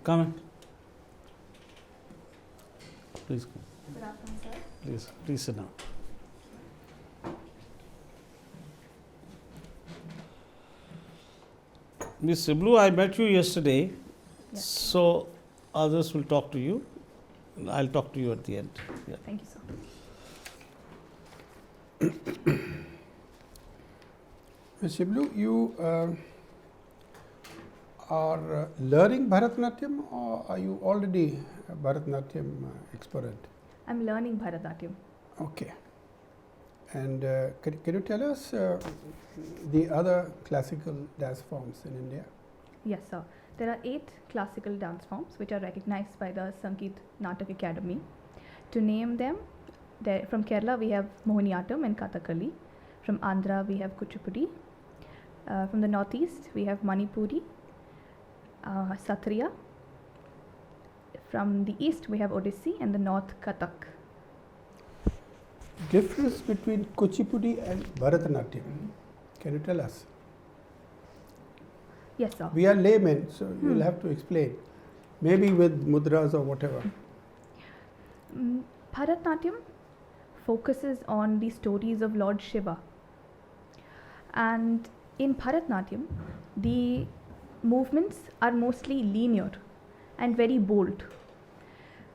Come in. Please come. Good afternoon, sir. Please sit down. Miss Cibilu, I met you yesterday, Yes. so others will talk to you. I'll talk to you at the end. Yeah. Thank you, sir. Ms. Cibilu, you are learning Bharatanatyam, or are you already a Bharatanatyam expert? I'm learning Bharatanatyam. Okay. And can you tell us the other classical dance forms in India? Yes, sir. There are 8 classical dance forms which are recognized by the Sangeet Natak Academy. To name them, from Kerala we have Mohiniyattam and Kathakali. From Andhra we have Kuchipudi. From the northeast we have Manipuri, Satriya. From the east we have Odissi, and the north Kathak. Difference between Kuchipudi and Bharatanatyam, can you tell us? Yes, sir. We are laymen, so you will have to explain. Maybe with mudras or whatever. Bharatanatyam focuses on the stories of Lord Shiva. And in Bharatanatyam, the movements are mostly linear and very bold.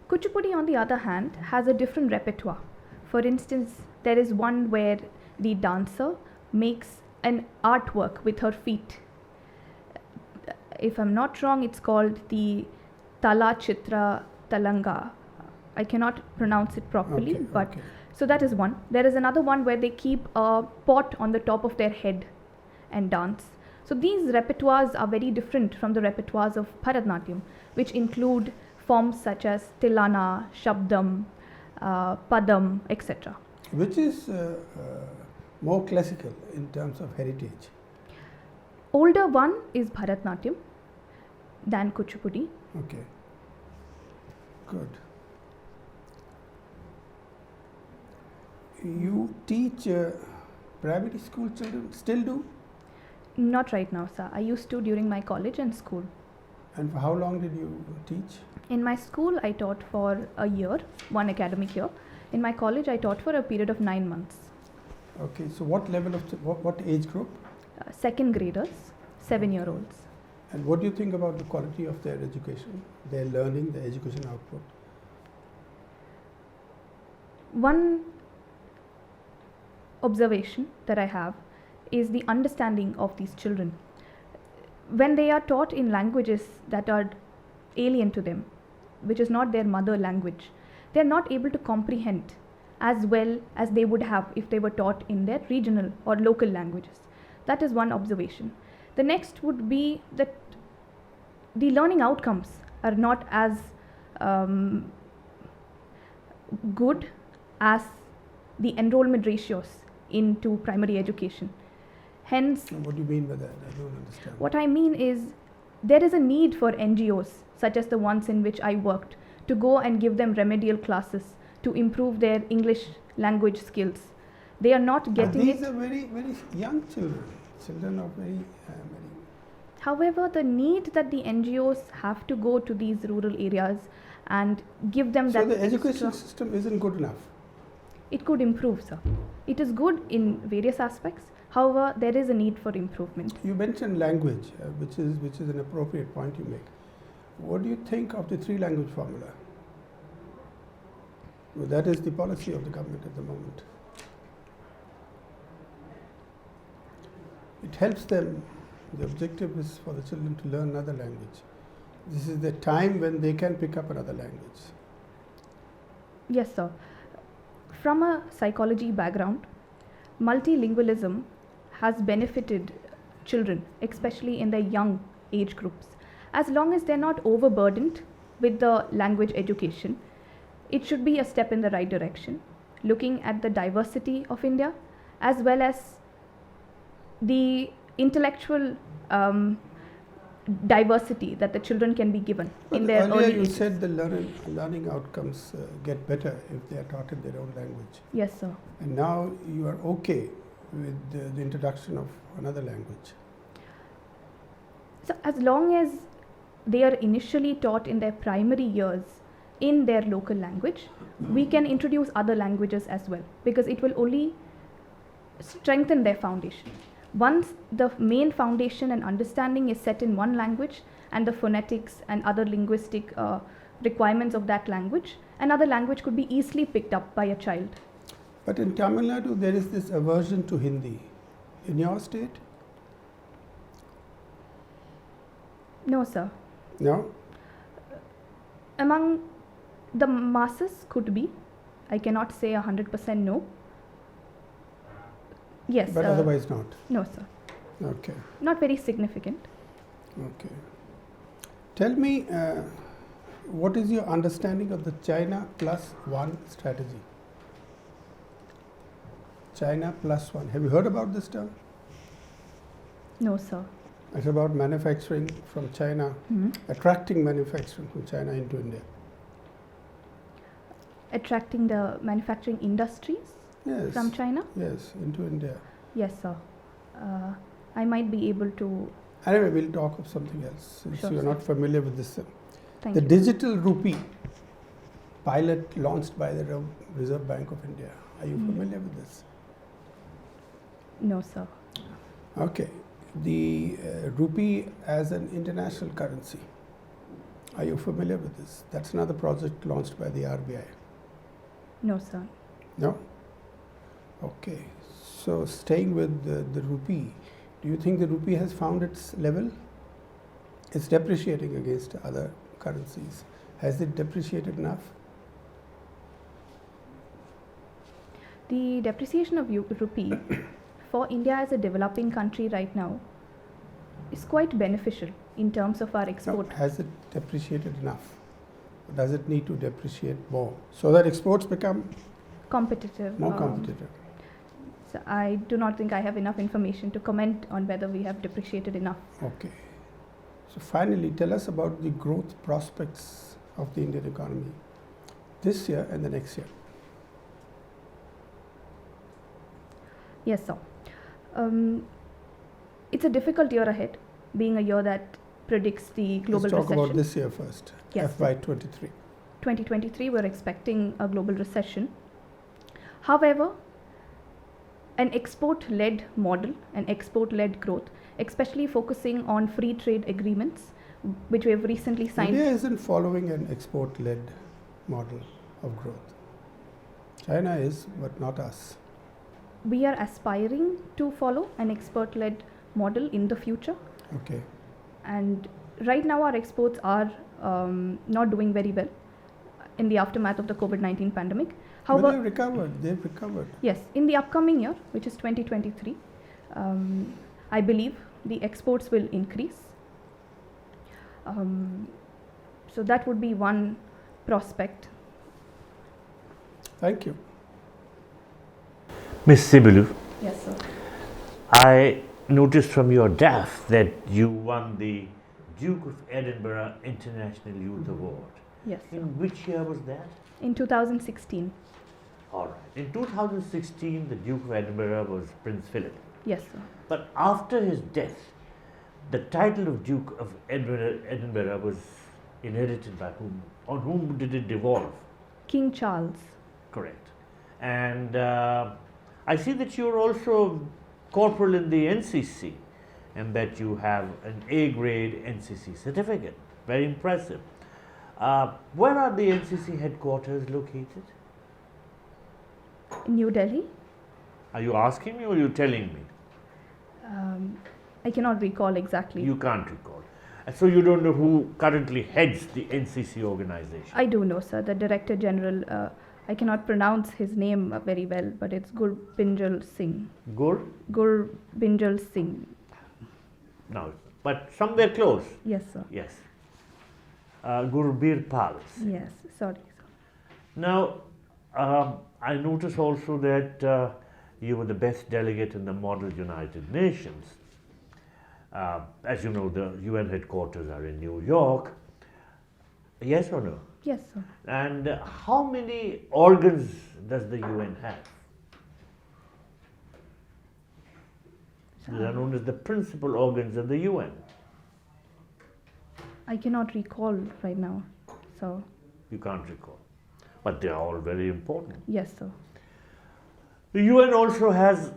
Kuchipudi, on the other hand, has a different repertoire. For instance, there is one where the dancer makes an artwork with her feet. If I'm not wrong, it's called the Tala Chitra Talanga. I cannot pronounce it properly, but so that is one. There is another one where they keep a pot on the top of their head and dance. So these repertoires are very different from the repertoires of Bharatanatyam, which include forms such as Tilana, Shabdam, Padam, etc. Which is more classical in terms of heritage? Older one is Bharatanatyam than Kuchipudi. Okay, good. You teach primary school children, still do? Not right now, sir. I used to during my college and school. And for how long did you teach? In my school, I taught for a year, one academic year. In my college, I taught for a period of 9 months. Okay, so what level of, what age group? Second graders, 7-year-olds. And what do you think about the quality of their education, their learning, their education output? One observation that I have is the understanding of these children. When they are taught in languages that are alien to them, which is not their mother language, they are not able to comprehend as well as they would have if they were taught in their regional or local languages. That is one observation. The next would be that the learning outcomes are not as good as the enrollment ratios into primary education. Hence, What do you mean by that? I don't understand. what I mean is there is a need for NGOs such as the ones in which I worked to go and give them remedial classes to improve their English language skills. They are not getting These it. are very, very young children. Children are very. However, the need that the NGOs have to go to these rural areas and give them So that the education extra, system isn't good enough. it could improve, sir. It is good in various aspects. However, there is a need for improvement. You mentioned language, which is an appropriate point you make. What do you think of the 3-language formula? Well, that is the policy of the government at the moment. It helps them. The objective is for the children to learn another language. This is the time when they can pick up another language. Yes, sir. From a psychology background, multilingualism has benefited children, especially in their young age groups. As long as they're not overburdened with the language education, it should be a step in the right direction, looking at the diversity of India as well as the intellectual diversity that the children can be given in their earlier early you ages. said the learning outcomes get better if they are taught in their own language. Yes, sir. And now you are okay with the introduction of another language. So as long as they are initially taught in their primary years in their local language, we can introduce other languages as well, because it will only strengthen their foundation. Once the main foundation and understanding is set in one language, and the phonetics and other linguistic requirements of that language, another language could be easily picked up by a child. But in Tamil Nadu, there is this aversion to Hindi. In your state? No, sir. No? Among the masses could be. I cannot say 100% no. Yes. But otherwise not? No, sir. Okay. Not very significant. Okay. Tell me, what is your understanding of the China plus one strategy? China plus one. Have you heard about this term? No, sir. It's about manufacturing from China, attracting manufacturing from China into India. Attracting the manufacturing industries Yes. from China? Yes, into India. Yes, sir. I might be able to. Anyway, we'll talk of something else since Sure, you're sir. not familiar with this. Thank The you. digital rupee pilot launched by the Reserve Bank of India. Are you familiar with this? No, sir. Okay. The rupee as an international currency. Are you familiar with this? That's another project launched by the RBI. No, sir. No? Okay. So staying with the rupee, do you think the rupee has found its level? It's depreciating against other currencies. Has it depreciated enough? The depreciation of rupee for India as a developing country right now is quite beneficial in terms of our No. export. Has it depreciated enough? Does it need to depreciate more so that exports become Competitive. more competitive? So I do not think I have enough information to comment on whether we have depreciated enough. Okay. So finally, tell us about the growth prospects of the Indian economy this year and the next year. Yes, sir. It's a difficult year ahead, being a year that predicts the global Let's talk recession. about this year first. Yes, FY23. 2023, we're expecting a global recession. However, an export-led model, an export-led growth, especially focusing on free trade agreements, which we have recently signed. India isn't following an export-led model of growth. China is, but not us. We are aspiring to follow an export-led model in the future. Okay. And right now our exports are not doing very well in the aftermath of the COVID-19 pandemic. But However, they've recovered. They've recovered. yes, in the upcoming year, which is 2023, I believe the exports will increase. So that would be one prospect. Thank you. Miss Cibilu, Yes, sir. I noticed from your DAF that you won the Duke of Edinburgh International Youth Award. Yes, sir. In which year was that? In 2016. All right. In 2016, the Duke of Edinburgh was Prince Philip. Yes, sir. But after his death, the title of Duke of Edinburgh was inherited by whom? On whom did it devolve? King Charles. Correct. And I see that you're also corporal in the NCC and that you have an A grade NCC certificate. Very impressive. Where are the NCC headquarters located? In New Delhi. Are you asking me or are you telling me? I cannot recall exactly. You can't recall. So you don't know who currently heads the NCC organization? I do know, sir. The Director General, I cannot pronounce his name very well, but it's Gurbinjal Singh. Gurbinjal Singh. No, but somewhere close. Yes, sir. Yes. Gurbir Pal. Yes, sorry, sir. Now, I notice also that you were the best delegate in the Model United Nations. As you know, the UN headquarters are in New York. Yes or no? Yes, sir. And how many organs does the UN have? They are known as the principal organs of the UN. I cannot recall right now. So, You can't recall. But they are all very important. yes, sir. The UN also has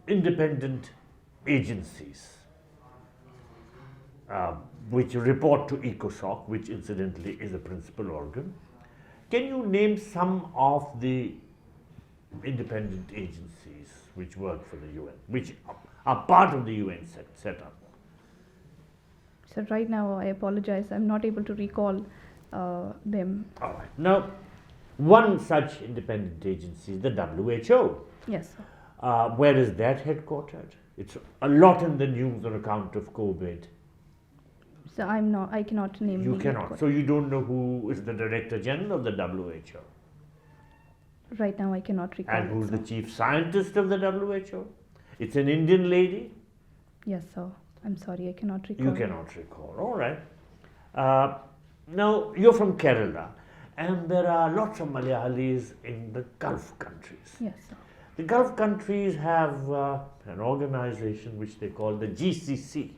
independent agencies which report to ECOSOC, which incidentally is a principal organ. Can you name some of the independent agencies which work for the UN, which are part of the UN setup? So right now, I apologize. I'm not able to recall them. All right. Now, one such independent agency is the WHO. Yes, sir. Where is that headquartered? It's a lot in the news on account of COVID. So I cannot name. You the cannot. headquarters. So you don't know who is the Director General of the WHO. Right now, I cannot recall. And it, who's sir. the Chief Scientist of the WHO? It's an Indian lady. Yes, sir. I'm sorry, I cannot recall. You cannot recall. All right. Now, you're from Kerala, and there are lots of Malayalis in the Gulf countries. Yes, sir. The Gulf countries have an organization which they call the GCC.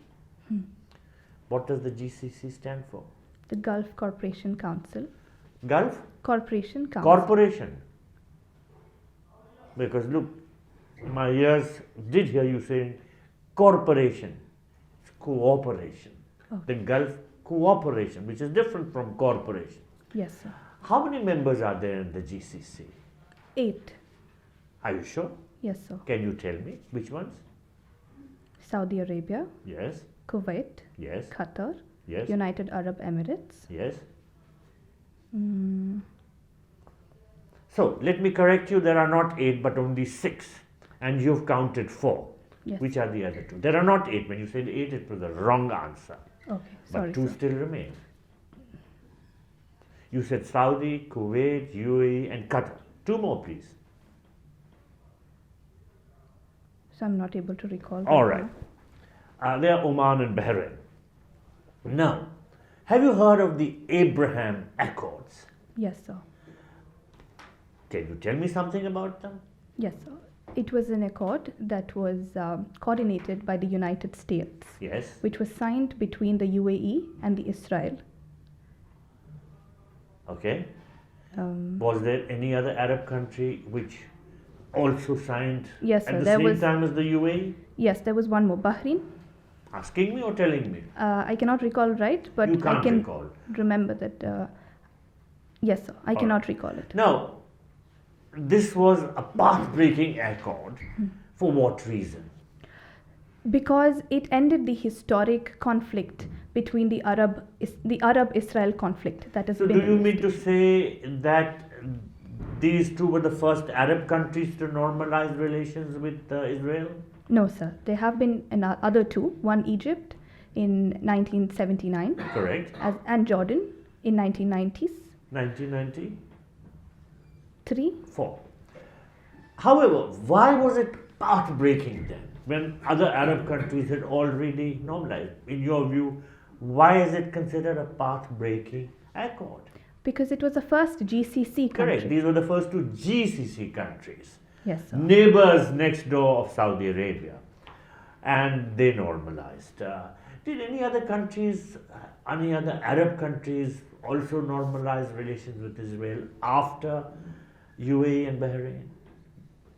What does the GCC stand for? The Gulf Corporation Council. Gulf Corporation Council. Corporation. Because look, my ears did hear you saying corporation. It's cooperation. Okay. The Gulf Cooperation, which is different from corporation. Yes, sir. How many members are there in the GCC? 8. Are you sure? Yes, sir. Can you tell me which ones? Saudi Arabia, Yes, Kuwait, yes, Qatar, yes, United Arab Emirates. yes. Mm, So let me correct you, there are not 8 but only 6, and you've counted 4. yes. Which are the other 2? There are not 8. When you said 8, it was the wrong answer. Okay, But sorry, 2 sir. still remain. You said Saudi, Kuwait, UAE, and Qatar. 2 more, please. So I'm not able to recall. All right right. They are Oman and Bahrain. Now, have you heard of the Abraham Accords? now. Yes, sir. Can you tell me something about them? Yes, sir. It was an accord that was coordinated by the United States, Yes. which was signed between the UAE and the Israel. Okay. Um, Was there any other Arab country which also signed Yes, at sir, the there same was- time as the UAE? yes, there was one more. Bahrain. Asking me or telling me? I cannot recall right, but You can't I can recall. remember that. Yes, sir. I cannot recall it. Now, this was a path-breaking accord. For what reason? Because it ended the historic conflict between the Arab-Israel conflict that has So, been. do you mean to say that these two were the first Arab countries to normalize relations with Israel? No, sir. There have been other two. One Egypt in 1979, Correct. and Jordan in 1990s. 1994. 3. However, why was it path-breaking then, when other Arab countries had already normalized? In your view, why is it considered a path-breaking accord? Because it was the first GCC country. Correct. These were the first 2 GCC countries, Yes, sir. neighbors next door of Saudi Arabia, and they normalized. Did any other countries, any other Arab countries also normalize relations with Israel after UAE and Bahrain?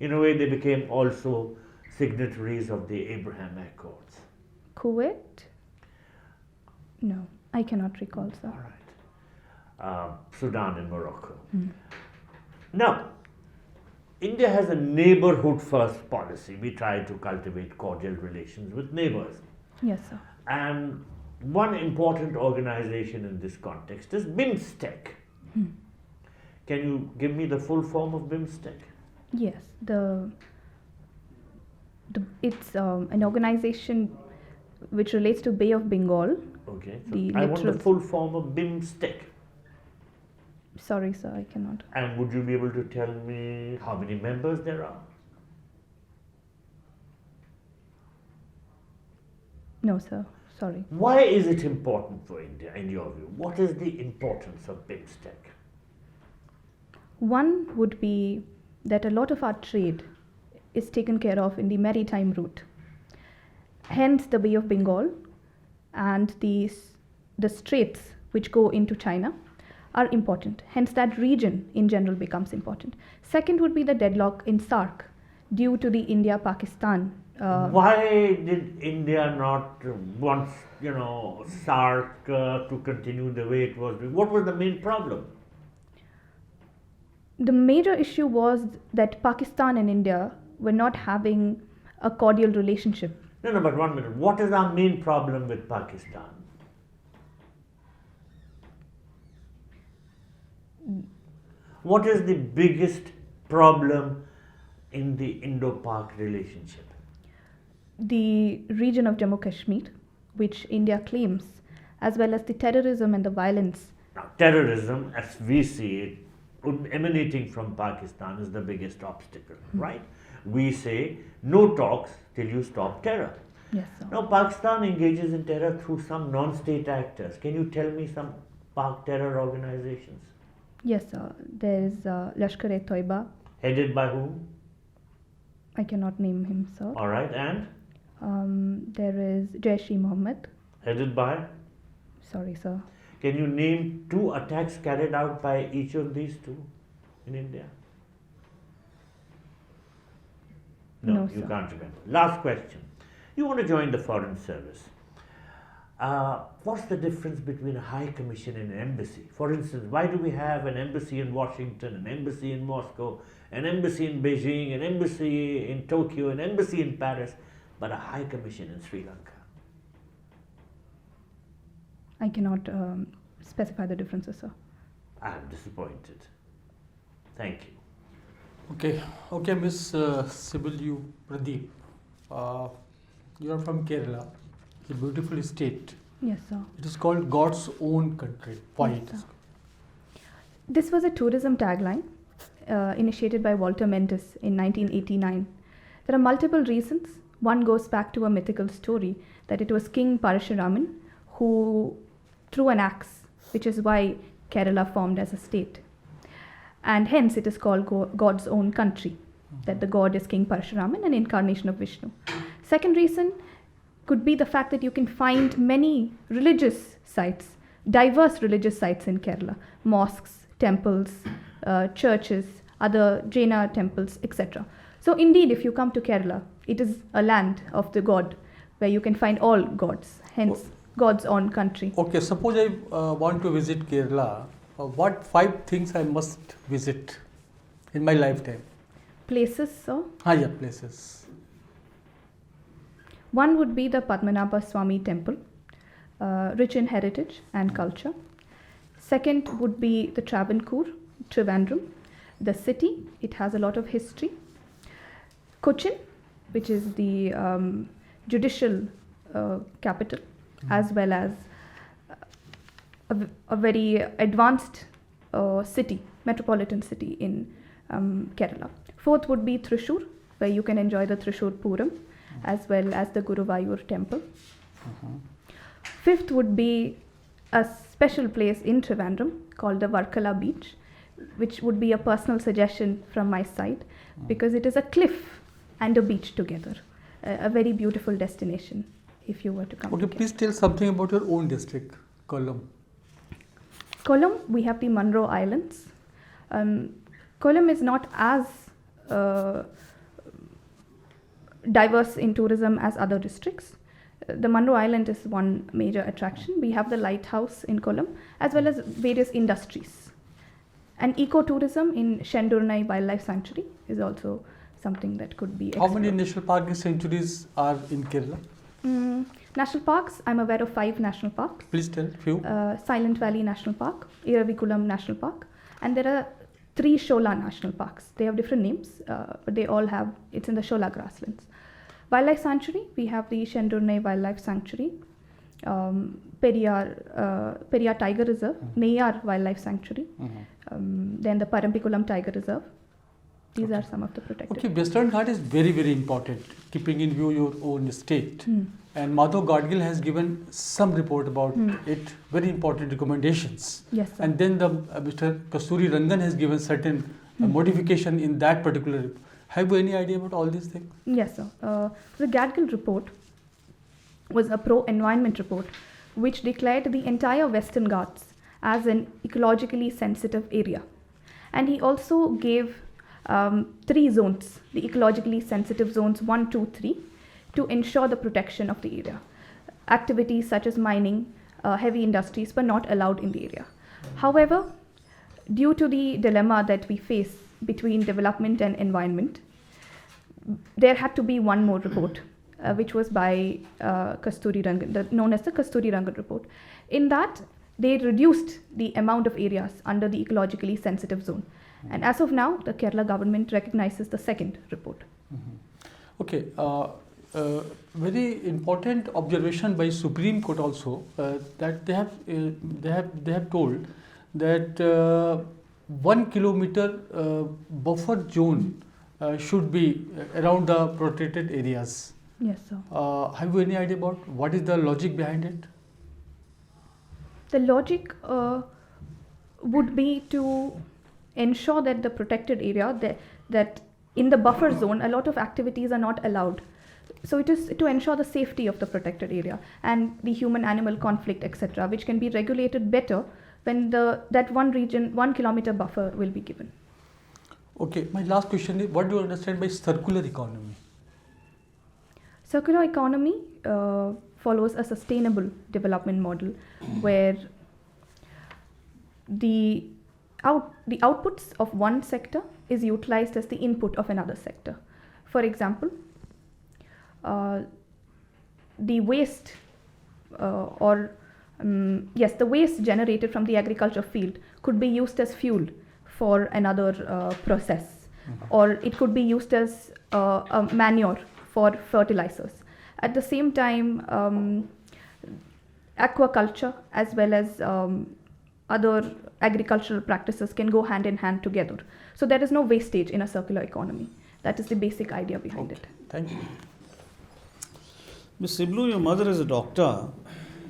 In a way, they became also signatories of the Abraham Accords. Kuwait? No, I cannot recall, sir. All right. Sudan and Morocco. Now, India has a neighborhood first policy. We try to cultivate cordial relations with neighbors. Yes, sir. And one important organization in this context is BIMSTEC. Can you give me the full form of BIMSTEC? Yes, it's an organization which relates to Bay of Bengal. Okay, so The I want the literal- full form of BIMSTEC. Sorry, sir, I cannot. And would you be able to tell me how many members there are? No, sir. Sorry. Why is it important for India, in your view? What is the importance of BIMSTEC? One would be that a lot of our trade is taken care of in the maritime route. Hence, the Bay of Bengal and the the straits which go into China are important. Hence, that region in general becomes important. Second would be the deadlock in SAARC due to the India-Pakistan. Why did India not want, SAARC to continue the way it was? What was the main problem? The major issue was that Pakistan and India were not having a cordial relationship. No, but 1 minute. What is our main problem with Pakistan? What is the biggest problem in the Indo-Pak relationship? The region of Jammu Kashmir, which India claims, as well as the terrorism and the violence. Now, terrorism, as we see it, emanating from Pakistan is the biggest obstacle, right? We say no talks till you stop terror. Yes, sir. Now, Pakistan engages in terror through some non-state actors. Can you tell me some Pak terror organizations? Yes, sir. There is Lashkar-e-Toiba. Headed by whom? I cannot name him, sir. All right, and? There is Jaish-e-Mohammed. Headed by? Sorry, sir. Can you name 2 attacks carried out by each of these 2 in India? No, you sir. can't remember. Last question. You want to join the foreign service. What's the difference between a high commission and an embassy? For instance, why do we have an embassy in Washington, an embassy in Moscow, an embassy in Beijing, an embassy in Tokyo, an embassy in Paris, but a high commission in Sri Lanka? I cannot specify the differences, sir. I am disappointed. Thank you. Okay, Miss Cibilu Pradeep. You are from Kerala, a beautiful state. Yes, sir. It is called God's own country. Why? Yes, sir. This was a tourism tagline initiated by Walter Mendes in 1989. There are multiple reasons. One goes back to a mythical story that it was King Parashuraman who threw an axe, which is why Kerala formed as a state. And hence it is called God's own country, that the god is King Parashuraman, an incarnation of Vishnu. Second reason could be the fact that you can find many religious sites, diverse religious sites in Kerala, mosques, temples, churches, other Jaina temples, etc. So indeed, if you come to Kerala, it is a land of the god where you can find all gods, hence God's own country. Okay, suppose I want to visit Kerala. What 5 things I must visit in my lifetime? Places, sir. Yeah, places. One would be the Padmanabha Swami temple, rich in heritage and culture. Second would be the Travancore, Trivandrum, the city. It has a lot of history. Cochin, which is the judicial capital, as well as a very advanced city, metropolitan city in Kerala. Fourth would be Thrissur, where you can enjoy the Thrissur Puram, as well as the Guruvayur temple. Fifth would be a special place in Trivandrum called the Varkala beach, which would be a personal suggestion from my side, because it is a cliff and a beach together. A very beautiful destination if you were to come. Okay, please tell something about your own district, Kollam. Kollam, we have the Munro Islands. Kollam is not as diverse in tourism as other districts. The Munro Island is one major attraction. We have the lighthouse in Kollam, as well as various industries. And ecotourism in Shendurnai Wildlife Sanctuary is also something that could be explored. How many national park and sanctuaries are in Kerala? National parks, I'm aware of 5 national parks. Please tell few. Silent Valley National Park, Iravikulam National Park, and there are 3 Shola National Parks. They have different names, but they all have, it's in the Shola grasslands. Wildlife Sanctuary, we have the Shendurnai Wildlife Sanctuary, Periyar Tiger Reserve, Neyar Wildlife Sanctuary, then the Parampikulam Tiger Reserve. These are some of the protected. Okay, Western Ghat is very, very important, keeping in view your own state. And Madhav Gadgil has given some report about it, very important recommendations. Yes, sir. And then the Mr. Kasturi Rangan has given certain modification in that particular report. Have you any idea about all these things? Yes, sir. The Gadgil report was a pro-environment report, which declared the entire Western Ghats as an ecologically sensitive area. And he also gave 3 zones, the ecologically sensitive zones 1, 2, 3, to ensure the protection of the area. Activities such as mining, heavy industries were not allowed in the area. However, due to the dilemma that we face between development and environment, there had to be one more report, which was by Kasturi Rangan, known as the Kasturi Rangan report. In that, they reduced the amount of areas under the ecologically sensitive zone. And as of now, the Kerala government recognizes the second report. Okay, very important observation by Supreme Court also, that they have told that 1 kilometer buffer zone should be around the protected areas. Yes, sir. Have you any idea about what is the logic behind it? The logic would be to ensure that the protected area, that in the buffer zone, a lot of activities are not allowed. So it is to ensure the safety of the protected area and the human-animal conflict, etc., which can be regulated better when that one region, 1 kilometer buffer will be given. Okay, my last question is, what do you understand by circular economy? Circular economy follows a sustainable development model where the outputs of one sector is utilized as the input of another sector. For example, the waste the waste generated from the agriculture field could be used as fuel for another process, or it could be used as a manure for fertilizers. At the same time, aquaculture as well as other agricultural practices can go hand in hand together. So there is no wastage in a circular economy. That is the basic idea behind it. Thank you. Ms. Cibilu, your mother is a doctor.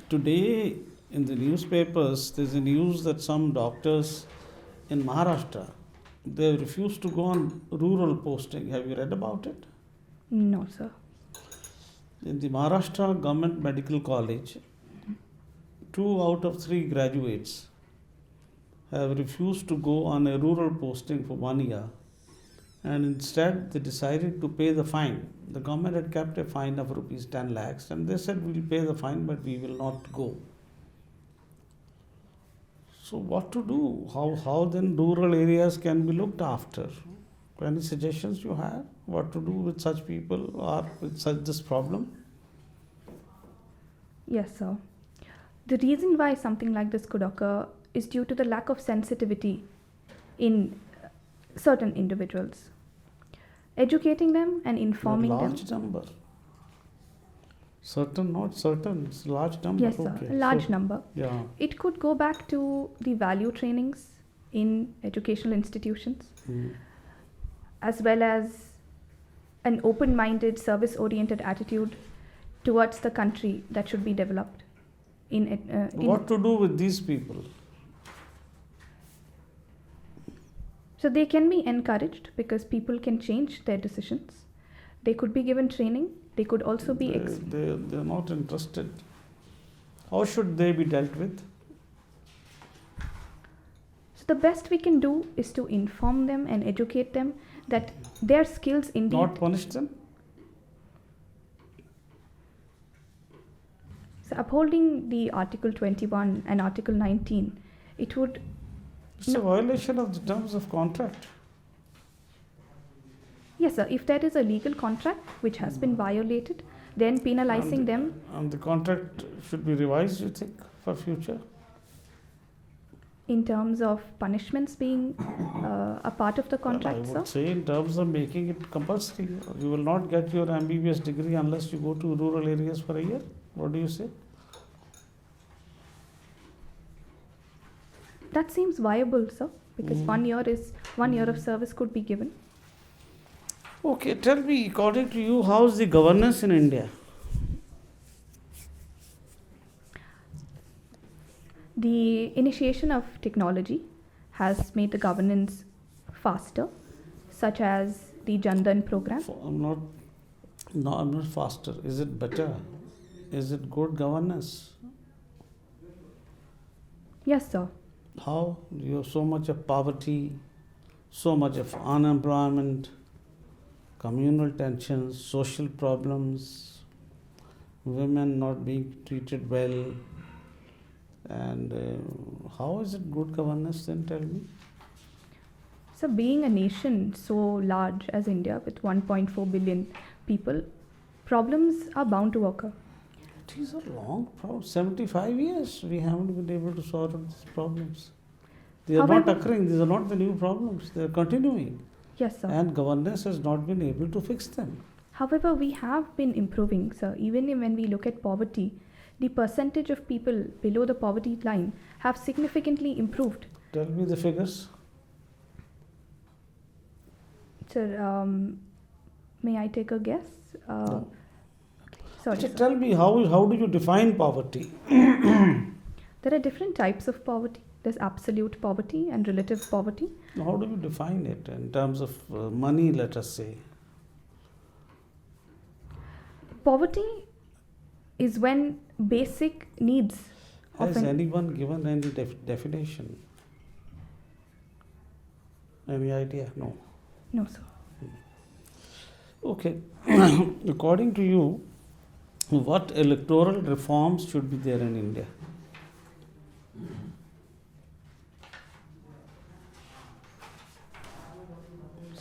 Today in the newspapers, there's a news that some doctors in Maharashtra, they refused to go on rural posting. Have you read about it? No, sir. In the Maharashtra Government Medical College, 2 out of 3 graduates have refused to go on a rural posting for 1 year, and instead they decided to pay the fine. The government had kept a fine of rupees 10 lakhs and they said, we'll pay the fine but we will not go. So what to do? How then rural areas can be looked after? Any suggestions you have? What to do with such people or with such this problem? Yes, sir. The reason why something like this could occur is due to the lack of sensitivity in certain individuals. Educating them and informing them. Large number. Certain, not certain. It's a large number. Yes, sir. Okay. A large number. Yeah. It could go back to the value trainings in educational institutions, as well as an open-minded, service-oriented attitude towards the country that should be developed. What to do with these people? So they can be encouraged because people can change their decisions. They could be given training. They could also be... They're not interested. How should they be dealt with? So the best we can do is to inform them and educate them that their skills indeed... Not punish them? So upholding the Article 21 and Article 19, it would... It's a violation of the terms of contract. Yes, sir. If there is a legal contract which has been violated, then penalizing them... And the contract should be revised, you think, for future? In terms of punishments being a part of the contract, I sir? would say in terms of making it compulsory. You will not get your MBBS degree unless you go to rural areas for a year. What do you say? That seems viable, sir, because 1 year of service could be given. Okay, tell me, according to you, how is the governance in India? The initiation of technology has made the governance faster, such as the Jan Dhan program. I'm not faster. Is it better? Is it good governance? Yes, sir. How? You have so much of poverty, so much of unemployment, communal tensions, social problems, women not being treated well, and how is it good governance then? Tell me. So, being a nation so large as India with 1.4 billion people, problems are bound to occur. These are long problems. 75 years we haven't been able to sort out these problems. They are not However- occurring. These are not the new problems. They are continuing. Yes, sir. And governance has not been able to fix them. However, we have been improving, sir. Even when we look at poverty, the percentage of people below the poverty line have significantly improved. Tell me the figures. Sir, may I take a guess? No. Sorry, So sir. tell me how do you define poverty? There are different types of poverty. There's absolute poverty and relative poverty. How do you define it in terms of money, let us say? Poverty is when basic needs of Has an anyone given any definition? Any idea? No. no, sir. Okay. According to you, what electoral reforms should be there in India?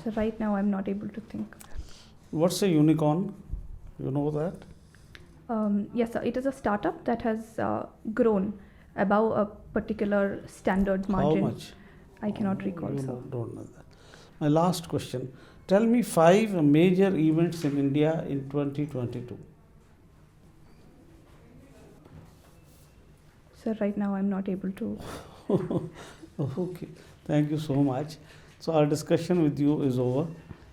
So right now I'm not able to think. What's a unicorn? You know that? Yes, sir. It is a startup that has grown above a particular standards margin. How much? I cannot recall, You sir. don't know that. My last question. Tell me 5 major events in India in 2022. Sir, right now I'm not able to. Okay. Thank you so much. So our discussion with you is over.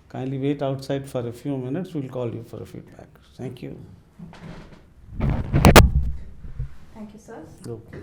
Kindly wait outside for a few minutes. We'll call you for a feedback. Thank you. Thank you, sir. Okay.